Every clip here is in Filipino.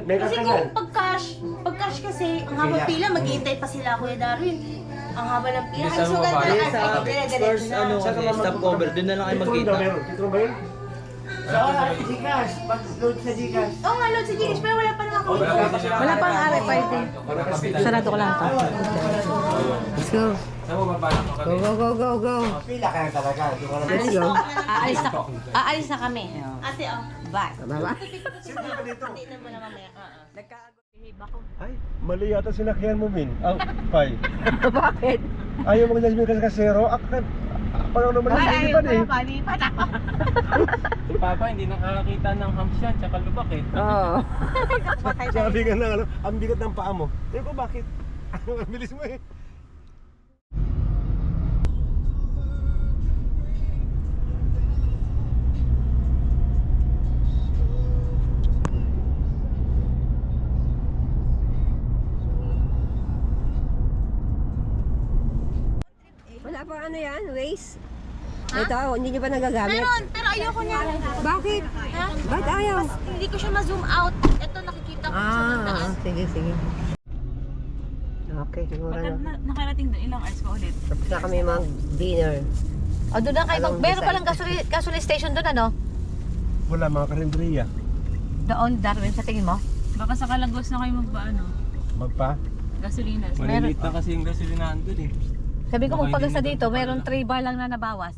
May Kasi kakanal. kung pag-cash kasi, ang haba pila, maghihintay pa sila, Kuya Darwin. Ang haba ng pila. Ay, sugal Sa talaga. first stopover, doon na lang kayo magkita. Titro ba yun? Sa Gcash. Pag-load sa Gcash. Oo nga, load sa Gcash, pero wala pa naman ako. Wala pang RFID. Sarado ko lang ito. Let's go. Go. Pila ka na talaga. Let's go. Aalis na kami. Ate, oh. Bye. Bye-bye. Sino ba dito? Hindi na mo na mamaya. Ay, mali yata sinakyan mo, Min. Ang Pai. Bakit? Ayaw mo dyan kasi kasero. Parang naman ang sinipan eh. Palipat ako. Si Papa hindi nakakakita ng hamsyan tsaka lubak eh. Oo. Sabi nga na, ang bigat ng paa mo. Sabi ko, bakit? Ang bilis mo eh. Wala pang ano yan? Waze? Ito, hindi nyo ba nagagamit? Meron, pero ayoko niya. Bakit? Ha? Ba't ayaw? Mas hindi ko siya ma-zoom out. Ito nakikita ko sa taas. Sige. Okay, siguro na. Nakarating doon, ilang hours pa ulit? Tapos na kami mag-dinner. O, doon na kayo. Anong Meron design? palang gasoline station doon, ano? Wala, mga karinderiya. Doon, Darwin, sa tingin mo? Baka sa Kalangos na kayo magpaano, Magpa? gasolina. Maliliit na kasi yung gasolinahan doon eh. Sabi ko, Baka magpagasa hindi dito, na- meron 3 bar lang na nabawas.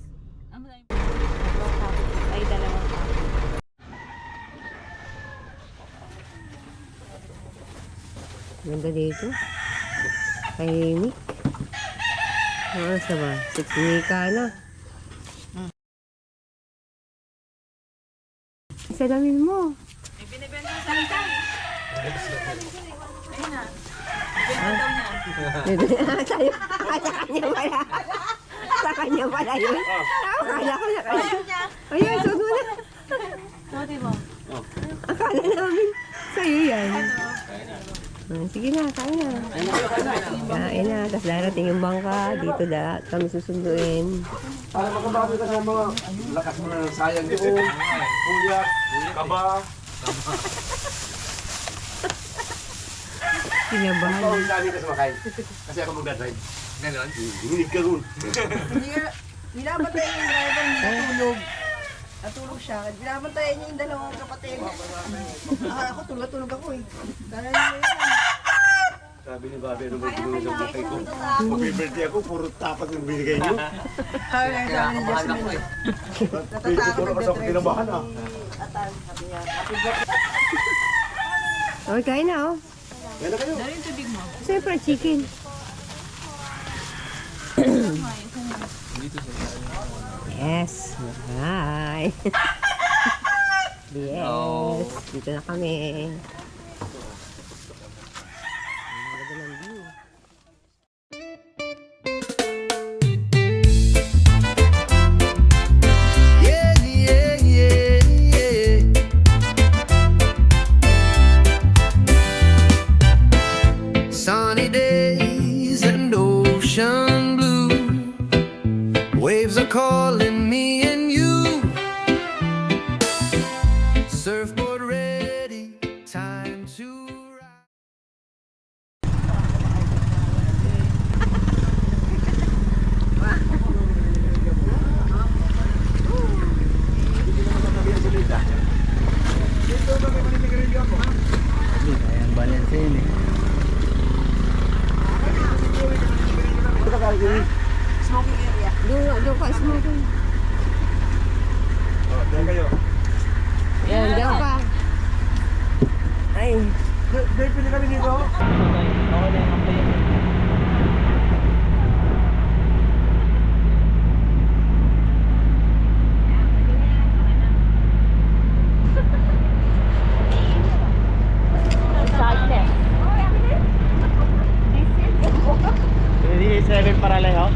Ay, dalawang Ganda dito. Tahimik. Oras na ba? 6 mika na. Salamin mo. Sa'yo. Sa kanya pala. Sa kanya pala yun. Akala ko na kanya. Ayan, suot mo na. Akala namin sa'yo yan. Sige na, kain na. Kain na. Tapos darating yung bangka. Dito kami susunduin. Para makabawi ka sa mga lakas mo na ng sayang doon. Kuya, kaba. Kinabahan. Ikaw ang dami ka sumakay. Kasi ako magdadrive. Ganon? Hinginig ka ron. Binabantayan yung driver niya natulog. Natulog siya. Binabantayan niya yung dalawang kapatid. Ako tulog ako eh. Dahil yun. Sabi ni Bobby, ano ba yung sa buhay ko? Mag-birthday ako, puro tapat yung binigay niyo. Sabi ni Jasmine. Puro kasi ako kinabahan ah. Atan, sabi niya. Happy birthday. Okay, kain na oh. Yan na kayo. Dari yung tubig mo. Siyempre, chicken. Yes. Hi. Yes. Dito na kami. Ang ganda ng view. Sunny days and ocean blue. Waves are calling me and you. Surfboard ready, time to ride. Ayan, balance yun eh. Smoking area. Doon ka, smoking. Yan kayo. Yan, diyan ka. Ay. Dave, pili kami dito. Okay na yung ampay yun. Hindi 7 para lang, oh.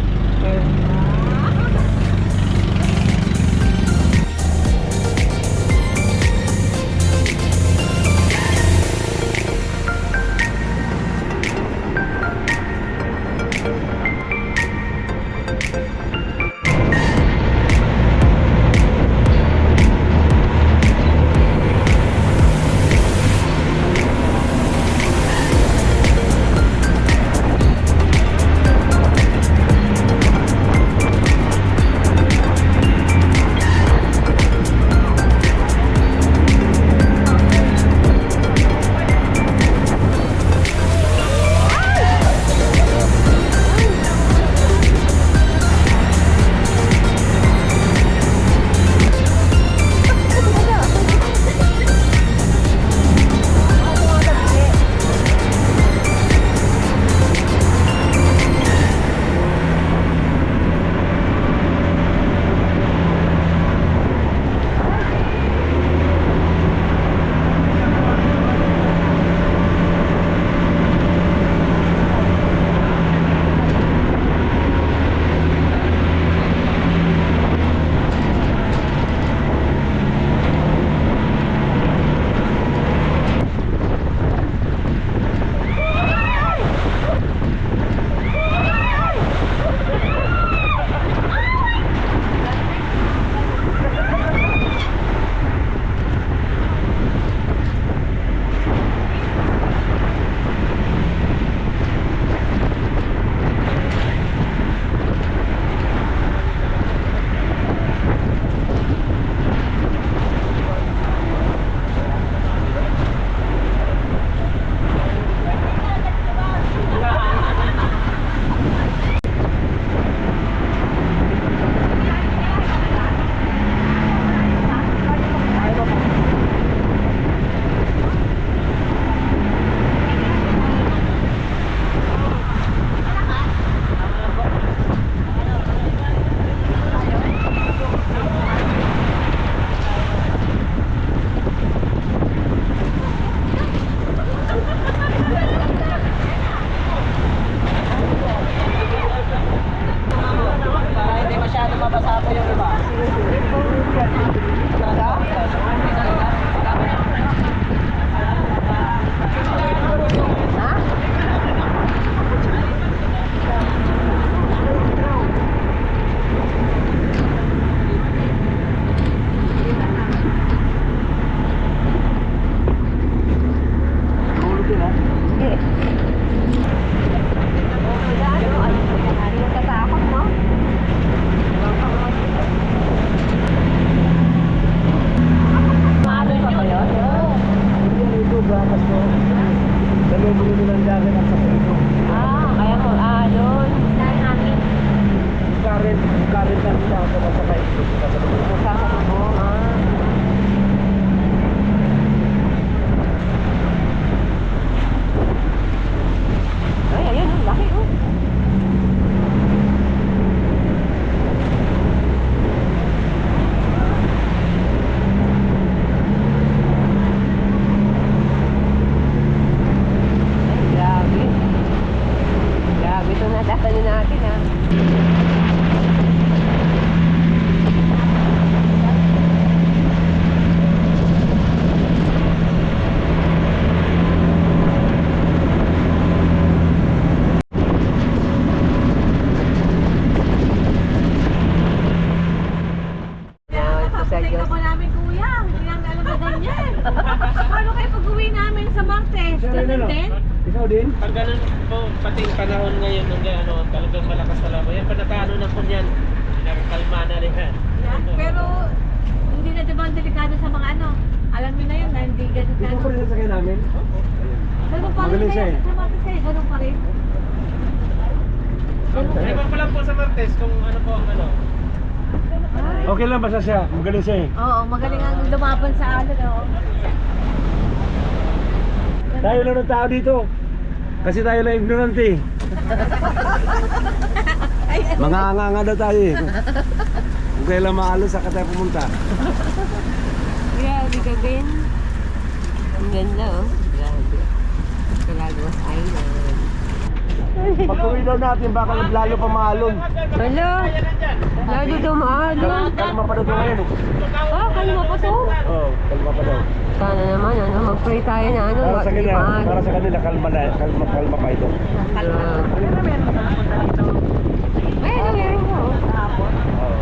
Nakarin lang nila ako masakay. Kasama mo, Ay, ayun, ang laki, oh. Ay, grabe. Grabe ito natatano natin, ha. Tingnan ko namin kuya, hindi namin alam na ganyan. Paano kayo pag-uwi namin sa Martes? Ganun din? Ikaw din? Pag ganun po, pati yung panahon ngayon ng ano, talagang malakas na lang. Yan, panatano na po niyan. Kalma na rin yan. Yan. Pero hindi na diba ang delikado sa mga ano? Alam niyo na yun na hindi ganun Ikaw pa rin sasakay namin? Ganun pa rin Magaling siya kayo. eh. Sa Martes kayo, ganun pa rin. Ewan ko lang po sa Martes kung ano po ang ano. Okay lang basta siya. Magaling siya eh. Oo, magaling ang lumaban sa alon. Oo. Tayo lang ng tao dito. Kasi tayo lang ignorante. Mga anganga na tayo eh. Kung kailan maalo, saka tayo pumunta. Grabe ka, Ben. Ang ganda, oh. Grabe. Calagwas Island. Pag uwi daw natin, baka lalo pa maalon. Hala, lalo daw maalon. Kalma pa daw ito ngayon. Ah, kalma pa to? Oo, kalma pa daw. Sana naman, ano, mag-pray tayo na, ano, Para sa di kanila, maalon. para sa kanila, kalma pa ito. Ay, ano meron ko? Oo.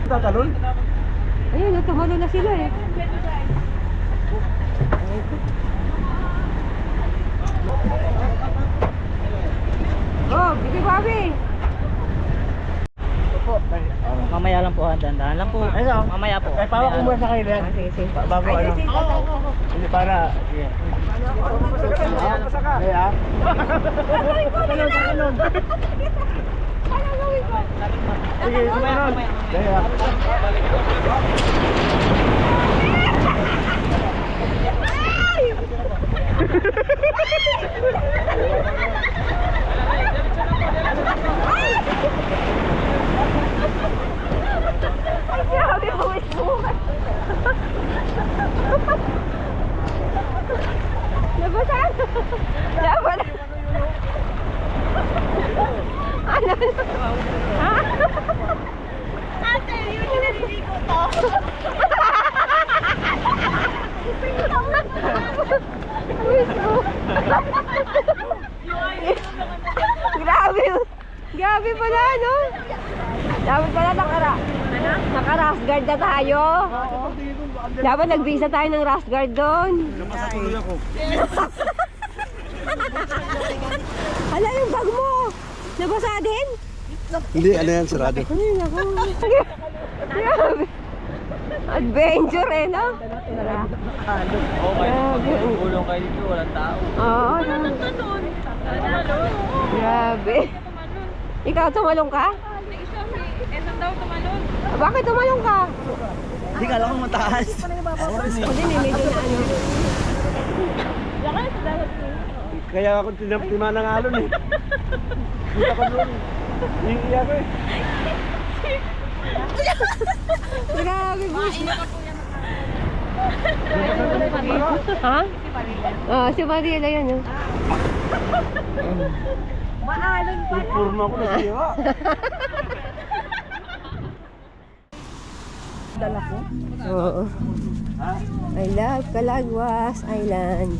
Tatalon? Ayun, tumalo na sila eh. Oh, Bibi Bobby! Mamaya lang po, dandahan lang po. Mamaya po. Eh, pawa ko muna sa kanila. Sige, sige. Bago ano? Hindi para. Sige. Ay, ah. Sige, sumunod. Dahil ah. Grabe po ito. Nabasan? Dapat. Ano? Ha? Ate, yun yung naliligo to. Grabe. Grabe pala, no? Dapat pala naka-rash guard na tayo. Dapat nag-visa tayo ng rash guard doon. Tuloy ako. Hala, yung bag mo. Nabasa din? Hindi, ano yan, sarado. Ano yun ako? Grabe. Adventure eh, no? Oo, kayo gulong kayo dito, walang tao. Oo. Grabe. Ikaw, tumalong ka? Bakit tumalong ka? Hindi ka lang mataas. Hindi, medyo na ano. Kaya ako tinama ng alon eh. Hindi ako doon. Hindi ako eh. Grabe po. Ha? Oo, si Mariela yan. Oh. Purno ako na siya. Dala ko. Oo. I love Calagwas Island.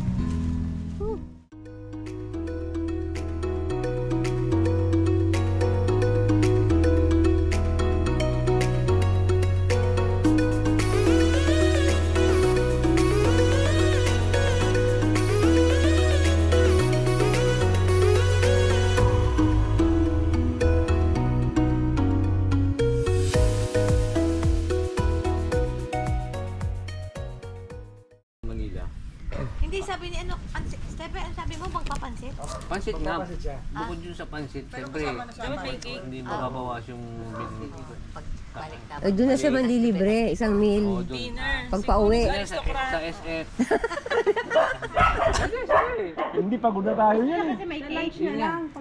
Hindi sabi ni ano, Stephen, ang sabi mo magpapansit? Pansit nga. Papasit siya. Bukod yun sa pansit, siyempre, hindi mababawas yung business ko. Ay, doon na siya manlilibre. Isang meal. Pag pauwi. Sa SF. Hindi, pagod na tayo yan. Kasi may cake.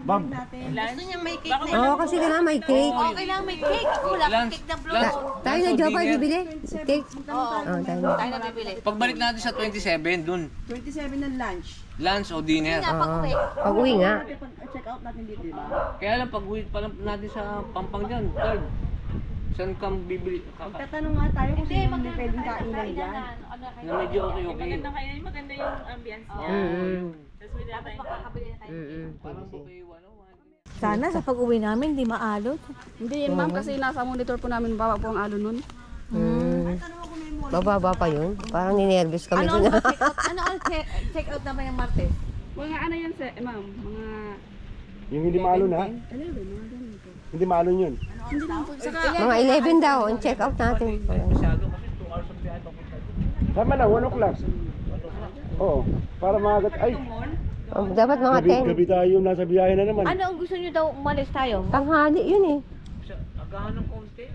Ma'am, Gusto niya may cake na Oo, kasi kailangan may cake. Oo, kailangan may cake. Ako wala akong cake na blow. Tayo na, Joba, bibili. Cake. Oo, Tayo na. tayo na bibili. Pagbalik natin sa 27, dun. 27 ng lunch. Lunch o dinner. Nga, pag-uwi. Pag-uwi nga. Check out natin dito, di ba? Kaya lang, pag-uwi pa lang natin sa Pampang dyan, third. Saan kang bibili? Tatanong nga tayo kung sino hindi pwedeng kainan dyan. Na medyo okay-okay. Maganda yung ambience niya. Tapos wala tayong Parang buffet 101. Sana sa pag-uwi namin, hindi maalot. Hindi yan ma'am kasi nasa monitor po namin baba po ang alo nun. Bababa pa yun. Parang ninervous kami Ano dun. ang check out? Ano ang check out naman yung Martes? Mga ano yan ma'am, mga yung hindi maalon ha? Hindi maalon yun. Mga 11 daw. Ang check out natin. Tama na, 1 o'clock. Oo, para maagat. Ay, Dapat mga gabi tayo, nasa biyahe na naman. Ano ang gusto nyo daw umalis tayo? 10. Tanghali yun eh. Agahan ng konti.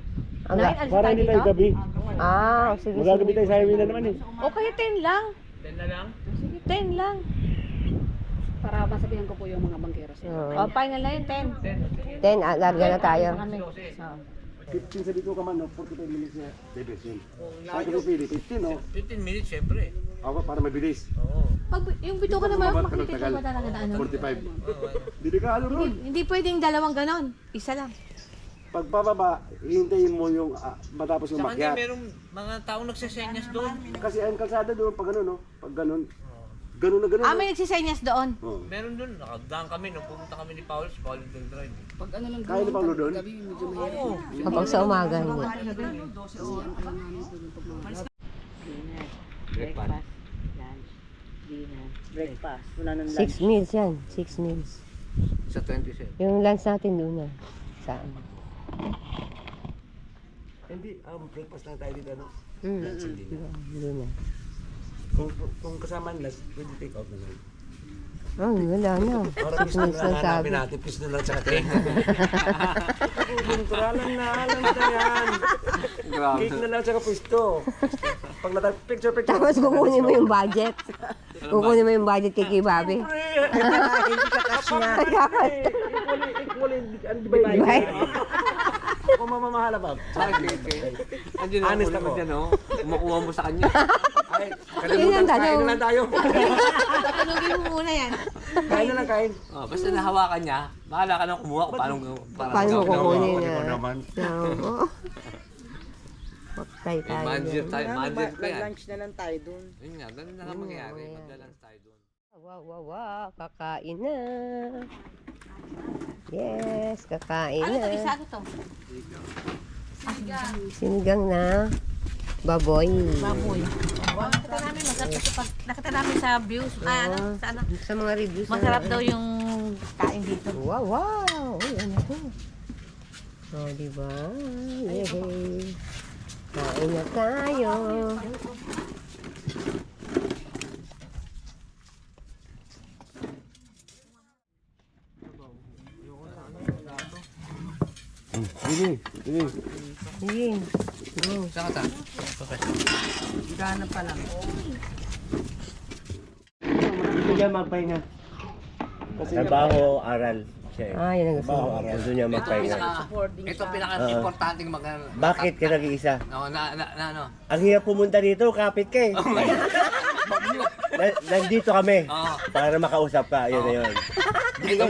Aga. Para hindi tayo gabi. Sige. Magagabi tayo sa highway na naman eh. O kaya 10 lang. 10 na lang? 10 lang. para masabihan ko po yung mga bangkero. O, final na yun, 10. 10, larga na tayo. 15 sa dito ka man, no? 45 minutes na diversion. Saan ka pipili? 15, no? 15 minutes, syempre. Ako, para mabilis. Oo. Pag yung bito ko naman, Mababa ka ng makikita tagal. ko ba talaga na ano? 45. Hindi ka ano ron. Hindi pwedeng dalawang ganon. Isa lang. Pagpababa, hihintayin mo yung matapos Sa kanya, umakyat. merong mga taong nagsisenyas doon. Kasi ang kalsada doon, pag gano'n, no? Pag gano'n. Gano'n na gano'n. May nagsisenyas doon. Oh. Meron doon, nakagdaan kami nung pumunta kami ni Paul, si Paul yung drive. Pag ano lang Kaya ni Paulo doon? gabi, medyo mahirap. Kapag sa umaga, hindi. Breakfast. Breakfast. Wala nang 6 meals yan. 6 meals. Sa 27. Yung lunch natin doon na. Saan? Hindi, breakfast lang tayo dito, no? Doon na. Kung kasama nila, pwede take out na lang. Wala na. 6 meals lang sabi. natin, piso na lang sa katin. Kulturalan na, alam na yan. Cake na lang sa kapisto. Pag picture. Tapos kukunin mo yung budget. Kukunin mo yung budget kay Kay Bobby. Hindi ka cash na. Equally, Divide. Ako mamamahala, Bob. Andiyan Honest ako ako. dyan, oh. Kumukuha mo sa kanya. Ay, Yun ang kalimutan, kain tanong. na lang tayo. Tatanungin mo muna yan. Kain na lang, kain. Oh, basta nahawakan niya, bahala ka nang kumuha kung paano Paano mo kukunin Ako na? naman. Oo. Patay tayo. Manager tayo, manager ka yan. Lunch na lang tayo dun. Yun nga, ganun na nga mangyayari. Maglalans tayo doon. Wow. Kakain na. Yes, kakain Ano to? na. Isa ano to? Sinigang na baboy. Baboy. Nakita namin, masarap ito pag nakita namin sa views. Ano? Sa ano? Sa mga reviews. Masarap daw yung kain dito. Wow. Uy, ano to? Oh, diba? Yay. Kain na tayo. Sige. Sige. Saan ka ta? Gana pa lang. Hindi niya magpahinga. Kasi Trabaho, aral siya eh. Yun ang gusto ko. Gusto niya magpahinga. Ito pinaka-importanting mag... Bakit ka nag-iisa? No, ano? Ang hirap pumunta dito, kapit ka eh. Nandito kami Oo. para makausap ka, yun na yun. Ito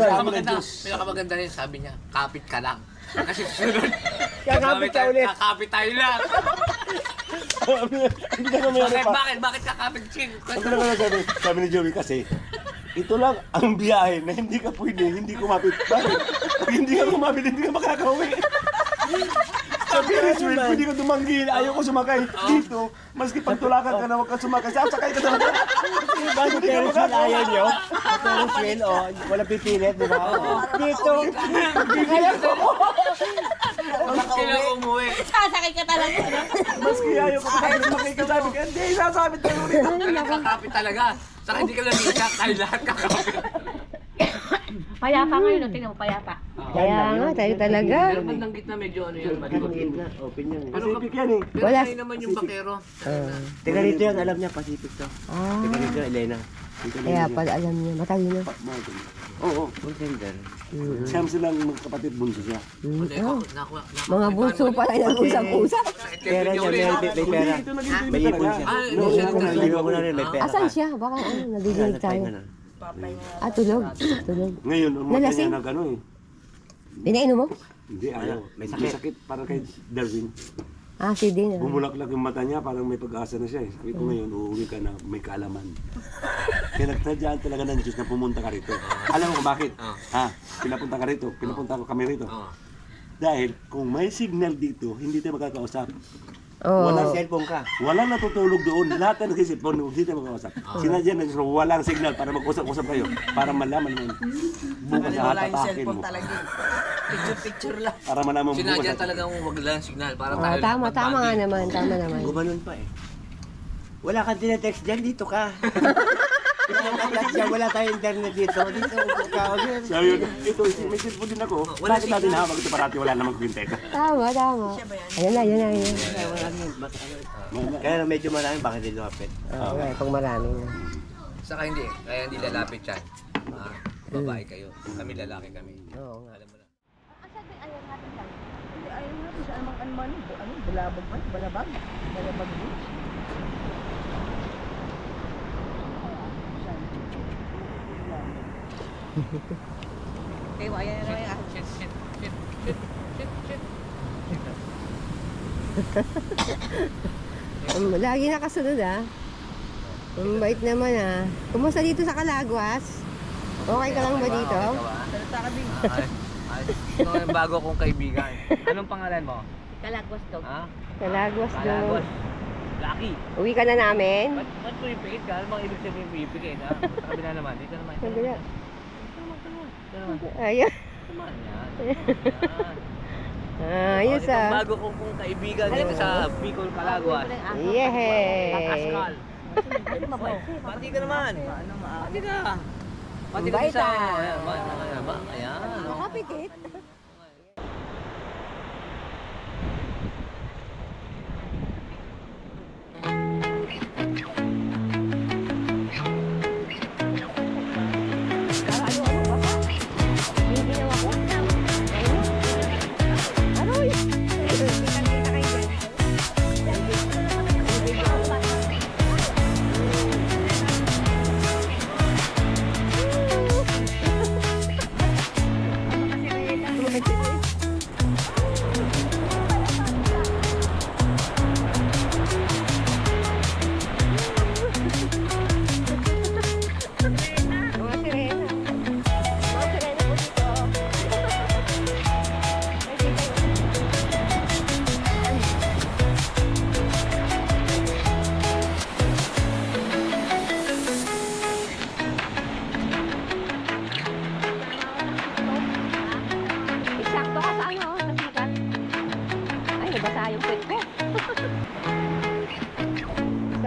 pinakamaganda rin, sabi niya, kapit ka lang. Kasi susunod, Kakapit ka ulit. kakapit tayo lang. hindi na kami Bakit kakapit, Ching? Ito na nga sabi ni Joey kasi, ito lang ang biyahe na hindi ka pwede, hindi kumapit. Bakit? Pag hindi ka kumapit, hindi ka makakauwi. Sa Ferris wheel, pwede ka tumanggil, ayaw ko sumakay. Dito, maski pagtulakan ka na huwag ka sumakay, sasakay ka talaga. Bakit Ferris wheel ayaw nyo? Sa Ferris wheel, walang pipilit, di ba? Dito, umuwi. Sasakay ka talaga. Maski ayaw ko pa makikasabi ka, hindi, sasabit tayo ulit. Nakakapit talaga. Saka hindi ka lang isa, tayo lahat kakapit. Payapa ngayon, no? Tingnan mo, payapa. Kaya nga, tayo talaga. Pero bandang gitna medyo ano yan, malikot. Open yan. Pacific yan eh. Pero Wala. sanay naman yung bakero. Teka rito yan, alam niya, Pacific to. Teka rito, Elena. Kaya pala alam niya, matalino. Oo, full sender. Siyam silang magkapatid, bunso siya. Mga bunso pala yung usap-usap. Pera niya, May pera. May ipon siya. Naligaw ko na rin, may pera. Asan siya? Baka nadidinig tayo. Tulog. Tulog. Ngayon, ang mata Nalasing? niya nag-ano eh. Pinainom mo? Hindi, ayaw. May sakit parang kay Darwin. Si Din. Bumulaklak yung mata niya, parang may pag-asa na siya eh. Sabi ko ngayon, uuwi ka na, may kaalaman. Kaya nagtadyaan talaga ng Diyos na pumunta ka rito. Alam mo kung bakit? Pinapunta ka rito, pinapunta ko kami rito. Dahil kung may signal dito, hindi tayo magkakausap. Walang cellphone ka. Walang natutulog doon. Lahat na nag-cellphone, hindi tayo magkakausap. Sinadya na Diyos, walang signal para mag-usap-usap kayo. Para malaman mo. Bukas na hatapakin mo. Picture lang. Para malaman mo bukas. Sinadya talagang wag lang signal para tayo Tama nga naman. Tama naman. Gumanon pa eh. Wala kang tinetext dyan, dito ka. Wala tayong internet dito. Dito ka. Sabi yun, ito, may cellphone din ako. Bakit natin hawag ito parati wala namang kwinteka? Tama. Ayan na. Kaya medyo marami, bakit hindi lumapit? Pag marami na. Saka hindi, kaya hindi lalapit yan. Babae kayo, kami lalaki kami. Oo nga. Alam mo na. Ayaw nga po sa anong man. Balabag man? Balabag? Balabag beach? Ayan na yan. Lagi nakasunod Ang bait naman Kumusta dito sa Calagwas? Okay ka lang ba dito? Ito yung bago kong kaibigan. Anong pangalan mo? Kalagwas daw. Ha? Calagwas daw. Kalagos. Lucky. Uwi ka na namin? Ba't mo ipikit ka? Ano bang ibig sabihin mo ipikit? Sa kabila naman. Dito naman. Kabila. Dito naman. Ayun. Naman yan. Ayos Ito ang bago kong kaibigan dito sa Bicol, Calagwas. Yehey! Pascal. Pati ka naman. Pati ka. Pati ka Bait, sa... Ayan. Nakapikit.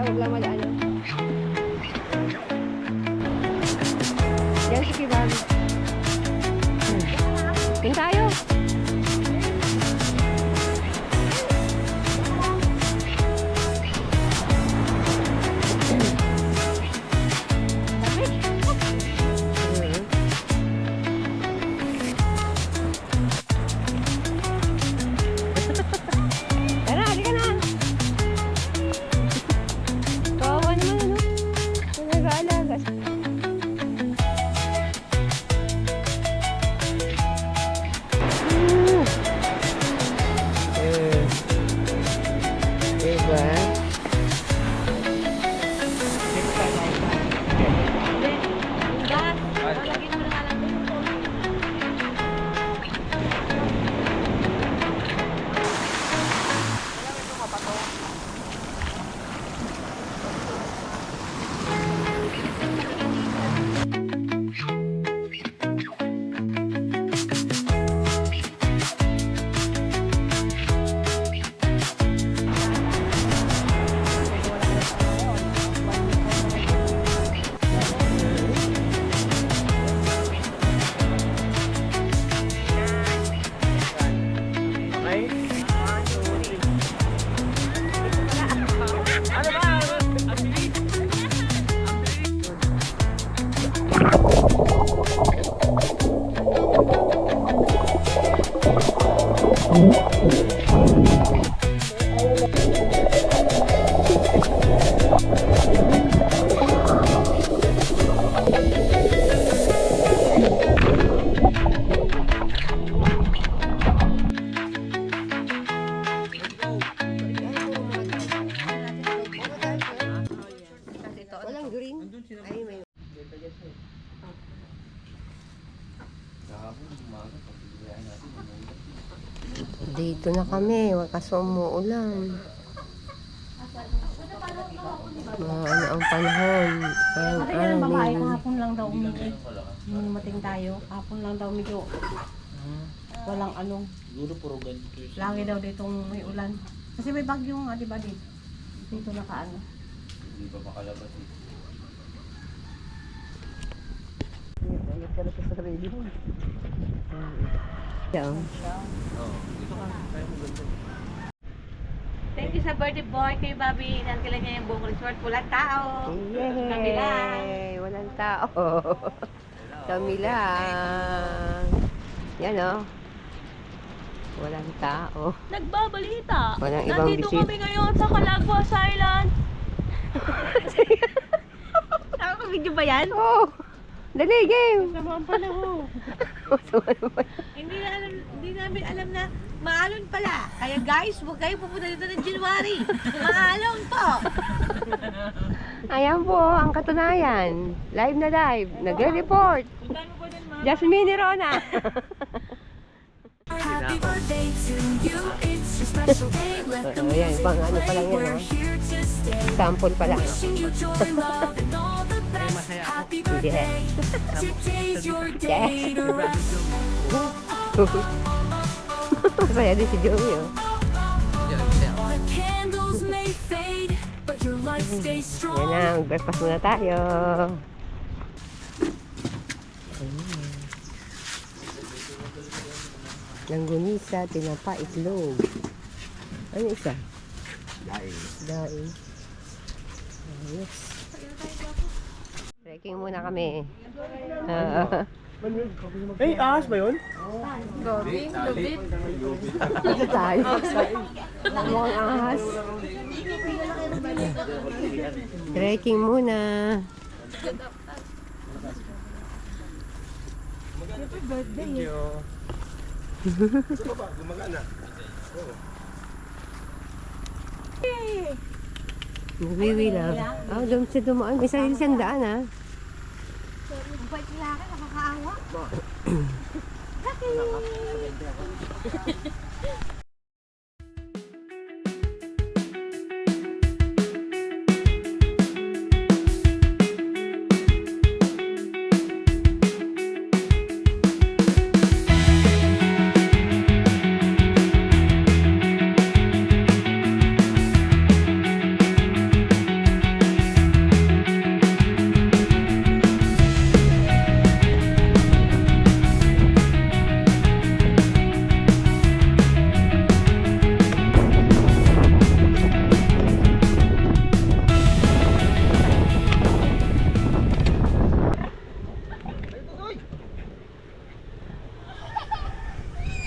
Huwag lang malaan. Diyan si Kibabi. Tingin tayo. Walang green. Ay, may... Dito na kami, kaso umuulan. Ano ang panahon? Ang amin. Kahapon lang daw umigo. Nung mating tayo, kahapon lang daw umigo. Walang ano. Siguro puro ganito. Lagi daw ditong may ulan. Kasi may bagyo nga, di ba dito? Dito nakaano. Hindi pa makalabas eh. Thank you sa birthday boy kay Bobby. Nangkila niya yung buong resort. Walang tao. Kami lang. Yay! Walang tao. Kami lang. Yan o. Walang tao. Nagbabalita. Walang ibang Nandito bisit. kami ngayon sa Calaguas Island. Nakaka-video ba yan? Oh! Dali, game! Sama ang panahon. Masama naman. Hindi namin alam na maalon pala. Kaya guys, huwag kayo pupunta dito ng January. Maalon po. Ayan po, ang katunayan. Live na live. Nagre-report. Jasmine Rona. Happy birthday to you, it's your special day. Let the Ayan, pang ano pa lang yan, we're ha? here to stay. Sample pa lang. Wishing you joy, love, and all the best. Happy birthday, today's your day to rest. Masaya din si Joey, oh. The candles may fade, but your light stays strong. Yan na, mag-breakfast muna tayo. Langgunisa, tinapa, itlog. Ano isa? Dahil. Daing. Ayos. Trekking muna kami. Eh, ahas ba yun? Dito tayo. Mukhang ahas. Trekking muna. Gumagana. Nagwiwi lang. Ah, doon siya dumaan. May sarili siyang daan, ha? Ang bait nila ka, nakakaawa.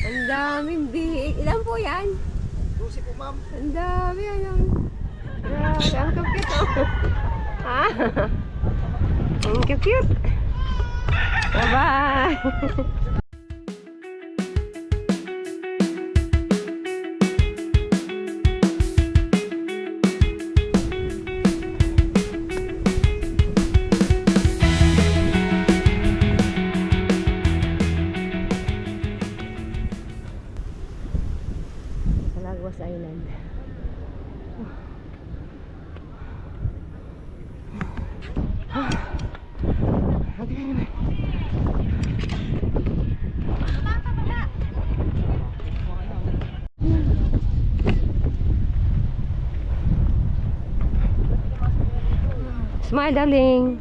Ang daming biik. Ilan po yan? 12 po, ma'am. Ang dami, ano? Grabe, ang cute, oh. Ha? Ang cute. Bye-bye. Calaguas Island. Smile, darling.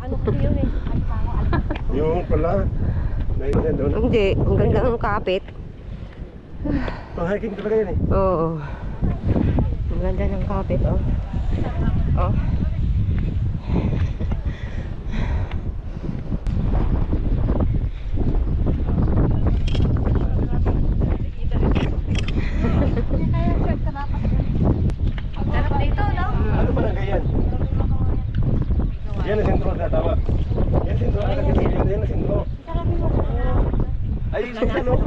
Ano kasi yun eh? Yung pala. Nailan doon. Hindi, ang ganda ng kapit. Pang-hiking talaga yan eh. Oo. Ang ganda ng kapit, oh. Oh. Yan ang sentro na tama. Yan ang sentro. Yan ang sentro. Ay, hospital no?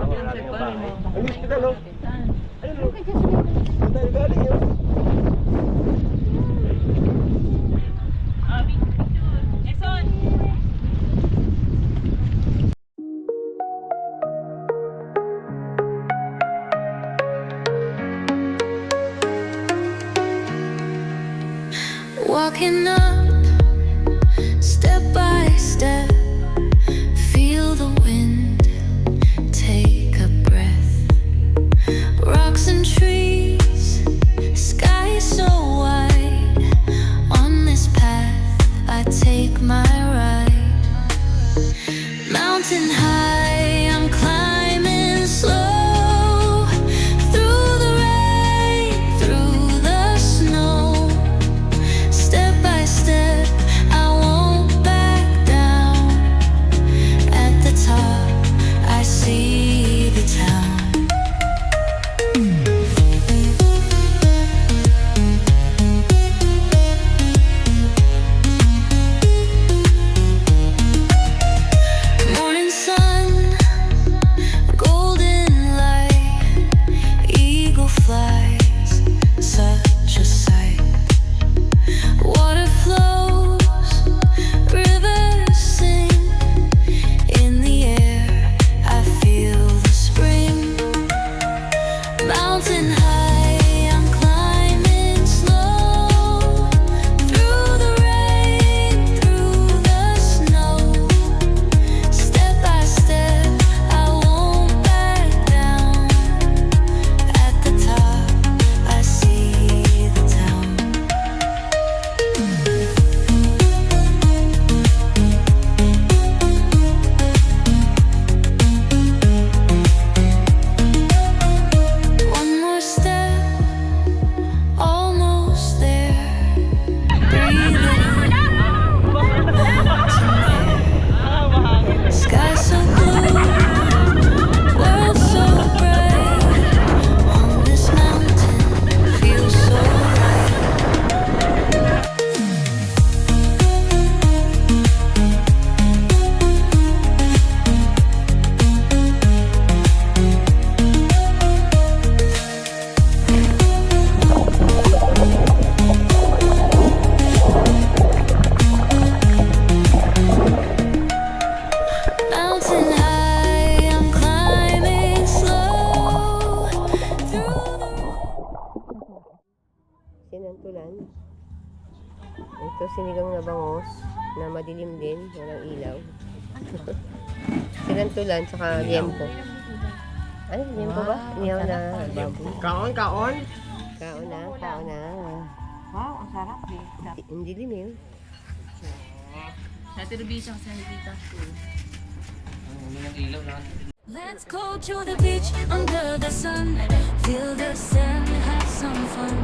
Ay, hospital no? Ayun no? Saan tayo galing yun? Eson! Walking up, step by step, feel the wind, take a breath. Rocks and trees, sky so wide. On this path, I take my ride. Mountain high, I'm climbing slow. Through the rain, through the snow. Step by step, I won't back down. At the top, I see the town. Morning sun, golden light, eagle flies, such a sight. Water flows, rivers sing. In the air, I feel the spring. Mountain high, I'm climbing slow. Through the rain, through the snow. Step by step, I won't back down. At the top, I see the town. One more step, almost there. Breathe in, sky so blue, world so bright. On this mountain, feels so right. Mountain high, I'm climbing slow. Through the Sinantulan. Ito sinigang na bangos na madilim din, walang ilaw. Sinantulan saka liempo. Ano, liempo ba? Niyaw na baboy. Kaon, kaon. Kaon na, kaon na. Wow, ang sarap eh. Hindi dilim yun. Sa telebisyon sa Nivita. Let's go to the beach under the sun. Feel the sand, have some fun.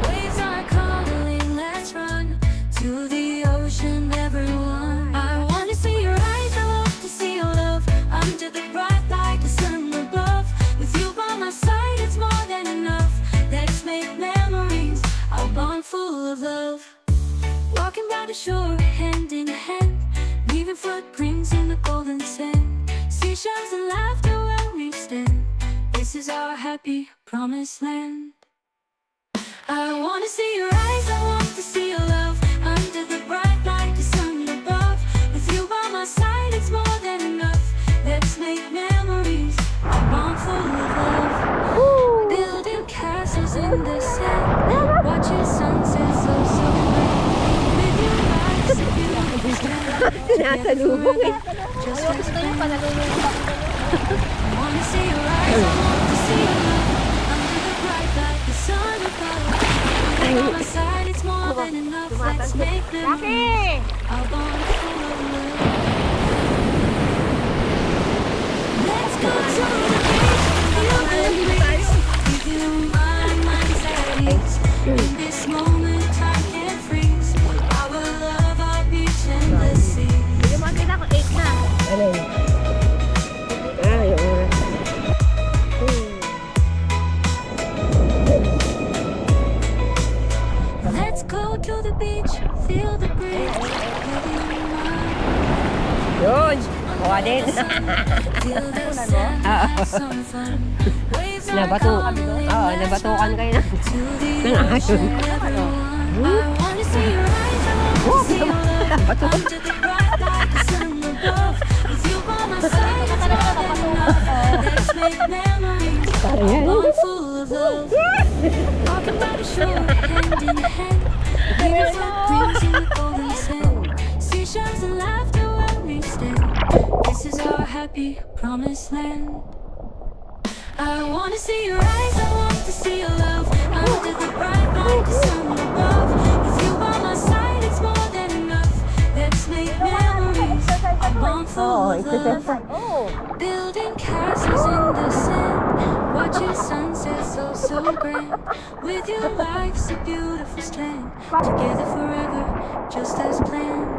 Waves are calling, let's run to the ocean, everyone. I wanna see your eyes, I want to see your love. Under the bright light, the sun above. With you by my side, it's more than enough. Let's make memories, a bond full of love. Walking by the shore, hand in hand, leaving footprints in the golden sand. Seashells and laughter where we stand. This is our happy promised land. I wanna see your eyes, I want to see your love. Under the bright light, the sun above. With you by my side, it's more than enough. Let's make memories, a bond full of love. Building castles in the sand, watching sunsets so bright. With your eyes, a beautiful stand. Tinatalubong eh. Just like I wanna see your eyes, I want to see your love. Under the bright light, the sun above. With you by my side, it's more than enough. Let's make memories, a bond full of love. Let's go to the beach, feel the breeze. Give you my mind's at ease. In this moment, time can't freeze. Our love, our beach and the sea. Ano yun? Ah, yung oras. Let's go to the beach, feel the breeze. Whether you mind, Yun. Kuha din. feel the sand, have some fun. Waves are Nabato. calling, Oo, let's nabatukan kayo na. to the Ng ocean, ayon. wherever you want. I wanna see your eyes, I want to see your love. Under the bright light, the sun above. With you by my side, it's more than enough. Let's make memories, one full of love. Walking by the shore, hand in hand. Beautiful breeze in the golden sand. Seashells and laughter when we stand. This is our happy promised land. I wanna see your eyes, I want to see your love. Under the bright light, the sun above. With you by my side, it's more than enough. Let's make memories, a bond full of love. Building castles in the sand, watching sunsets so grand. With you, life's a beautiful strand. Together forever, just as planned.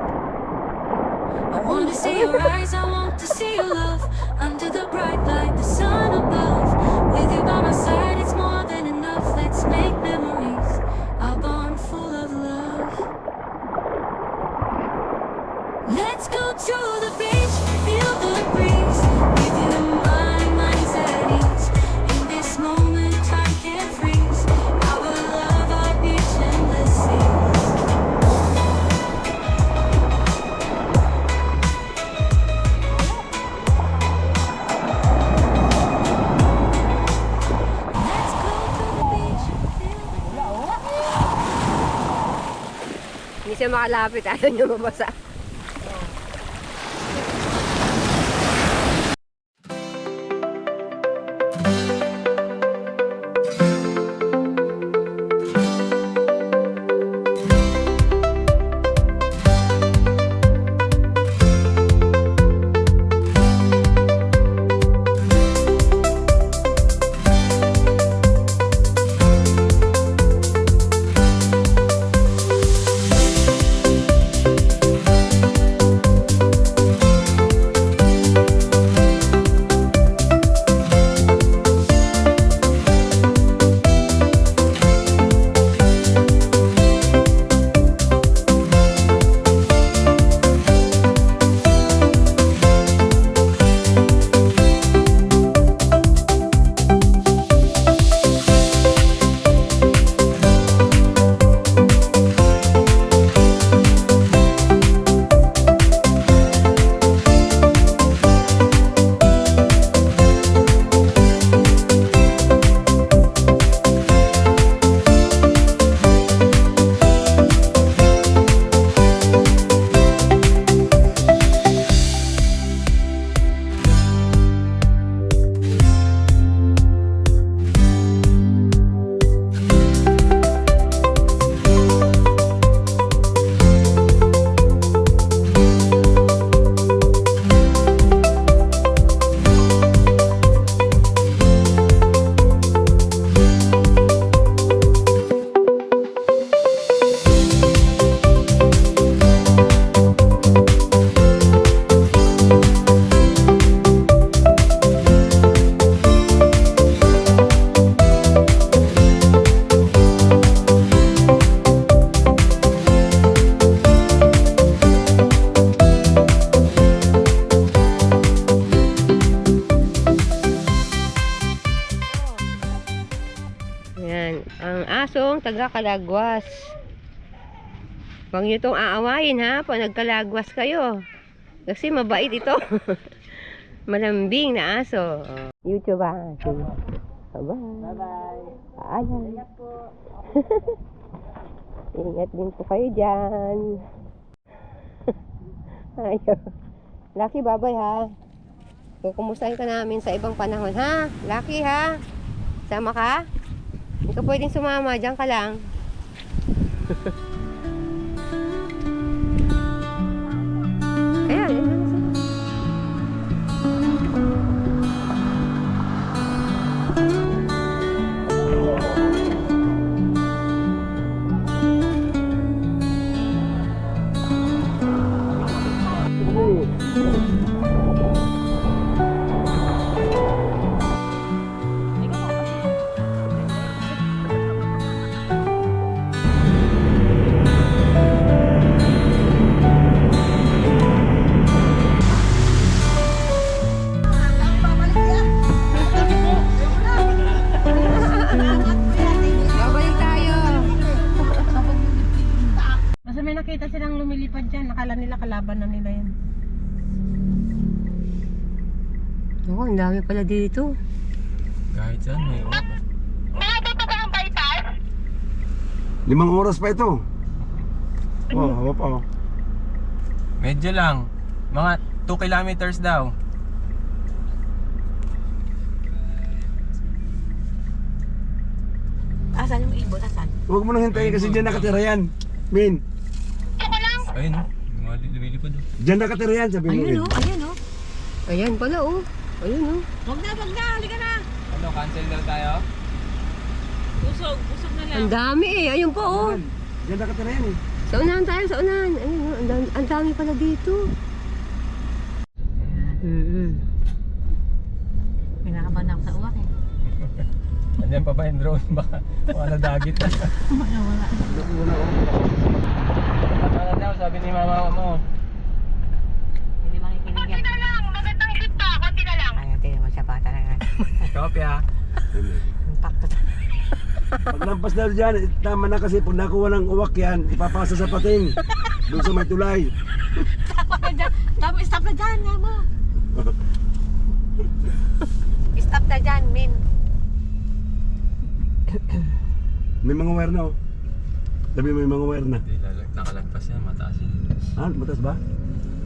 I wanna see your eyes, I want to see your love. Under the bright light, the sun above. With you by my side, it's more than enough. Let's make memories, a bond full of love. Let's go to the beach, feel the breeze. With you, my mind's at ease. In this moment, time can't freeze. Our love, our beach, endless seas. Let's go to the beach, feel the Hindi siya makalapit. Ayaw niya mabasa. asong taga-Kalagwas. Huwag nyo itong aawayin ha, pag nagkalagwas kayo. Kasi mabait ito. Malambing na aso. YouTube ha. Bye-bye. Bye-bye. Paalam. Ingat po. Ingat din po kayo dyan. Ayaw. Lucky, bye-bye ha. Kukumustahin ka namin sa ibang panahon ha. Lucky ha. Sama ka? Hindi ka pwedeng sumama. Diyan ka lang. Ayan, yun lang sila. nakita silang lumilipad dyan. Nakala nila kalaban na nila yan. Oo, ang dami pala dito. Kahit saan may oras. 5 oras pa ito. Oh, hawa pa oh. Medyo lang. Mga 2 kilometers daw. Asan yung ibon? Asan? Huwag mo nang hintayin kasi dyan nakatira yan. Min, Ayun o. Mga lumilipad o. dyan nakatira yan, sabi mo. Ayun Min. o, ayan o. Ayan pala oh. Ayun oh. Wag na, halika na. Ano, cancel daw tayo? Busog na lang. Ang dami eh. Ayun po oh. Dyan nakatira yan eh. Sa unahan tayo, sa unahan. Ayun oh. Ang dami pala dito. Pinakaban ako sa uwak eh. Andiyan pa ba yung drone? Baka nadagit na. Wala. Ano daw, sabi ni mama mo. Hindi makikinig yan. Konti na lang, magandang shoot pa, konti na lang. Ay, tingnan mo siya pa talaga. Kopya. Impacto talaga. Pag lampas na dyan, tama na kasi pag nakuha ng uwak yan, ipapasa sa pating. Doon sa may tulay. Stop na dyan, nga mo. Stop na dyan, Min. May mga wire na oh. Sabi may mga wire na. Hindi, nakalagpas yan, mataas yan. Ah, matas ba?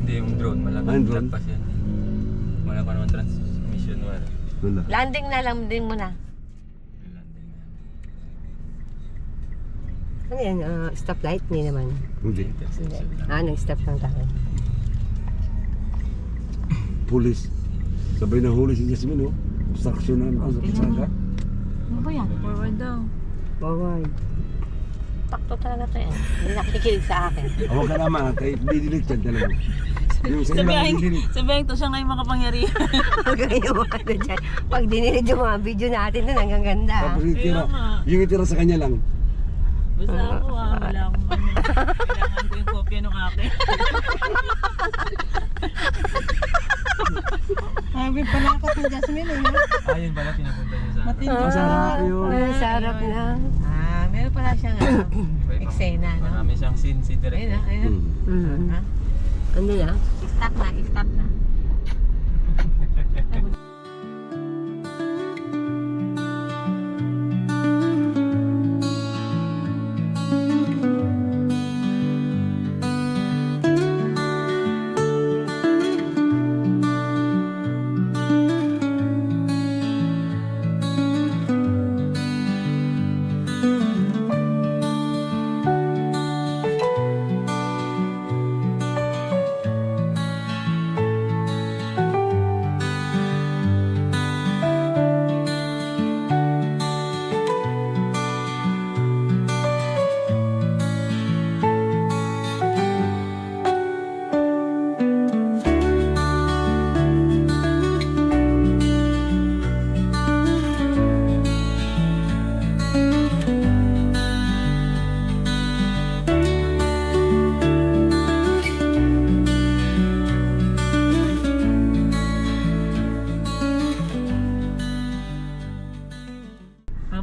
Hindi, yung drone, Ah, yung malaking drone? lagpas yan. Wala pa naman transmission wire. Wala. Landing na lang din mo na. Landing na. Ano yan? Stoplight? Hindi naman. Hindi. Nag-stop lang tayo. Pulis. Sabay na huli si Jasmine oh. Obstruction na ano sa pisada. Ano ba yan? Forward daw. Forward. Impacto talaga to yan. Hindi nakikinig sa akin. Huwag ka naman, kay didilit yan talaga. Yung sa ilang didilit. Sabihin to siya ngayon makapangyarihan. Huwag yung ano dyan. Pag dinilig yung mga video natin na hanggang ganda. Tapos yung itira sa kanya lang. Basta ako wala akong ano. Kailangan ko yung kopya ng akin. Sabi pala ako ng Jasmine eh. Ayun pala, pinapunta niya sa akin. Masarap yun. Sarap na. Meron pala siyang eksena, no? Marami siyang scene si Direk. Ayun na, ayun. Hmm. Ha? Ano na? Stop na.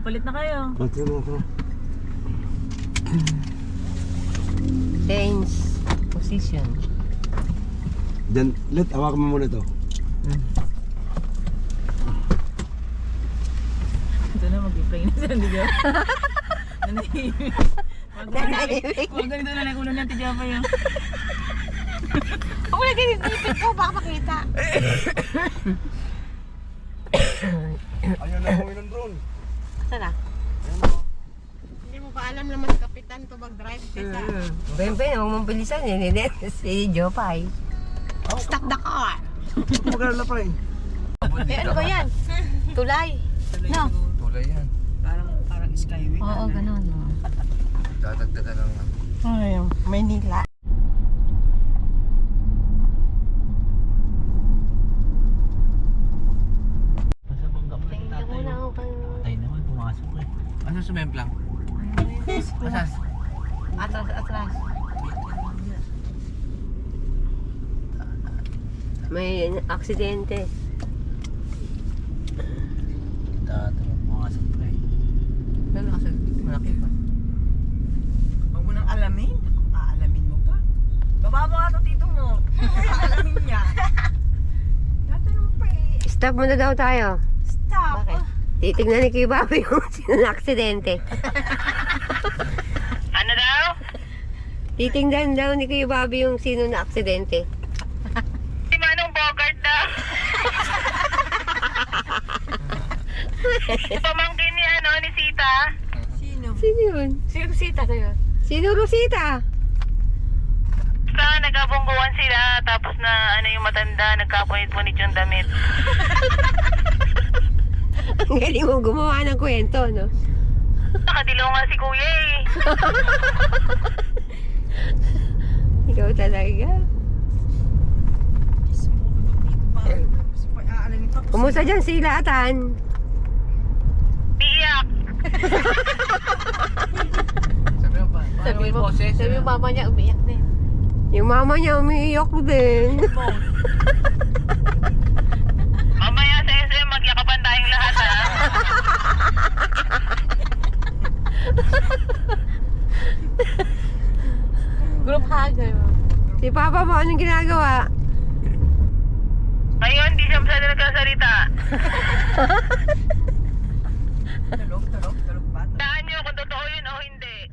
Palit na kayo. Ito na ito. Change position. Diyan, let, hawakan mo muna ito. Ito na, mag-play na siya. Hindi ko. Nanahimik. Huwag ganito na lang ulo ng tidya pa yun. Wala ganit-ipit ko, baka makita. Ayaw na huwi ng drone. Saan na? Hindi mo pa alam naman kapitan to mag-drive kaysa. Ben, huwag mong bilisan eh. Hindi, si Jopay. Stop the car! Magkala pa eh. Ano ba yan? Tulay? No? Tulay yan. Parang skyway. Oo, ganun. Dadagdagan lang. Ay, Maynila. Patay naman, pumasok eh. Ano sumemplang? Asas? Atras. May aksidente. Dato, pumasok pa eh. Ano kasi? Malaki pa. Huwag mo nang alamin. Aalamin Stop muna daw tayo. Stop. Titignan ni Kuya Bobby yung sino na aksidente. Ano daw? Titignan daw ni Kuya Bobby yung sino na aksidente. Si Manong Bogart daw. Pamangkin ni ni Sita. Sino yun? Sino Sita sa'yo? Sino Rosita? Basta nagabungguan sila, tapos na yung matanda, nagkapunit-punit yung damit. Ang galing mo gumawa ng kwento, no? Nakadilungan si Kuya eh. Ikaw talaga. Kumusta dyan si Latan? Iyak. Sabi mo, Sabi yung mama niya umiyak din. Yung mama niya umiiyak din. Mamaya sa SM, magyakapan tayong lahat ha. Group hug. Si Papa mo, anong ginagawa? Ngayon, di siya masyado nagkasalita. Tulog ba? Taan niyo kung totoo yun o hindi.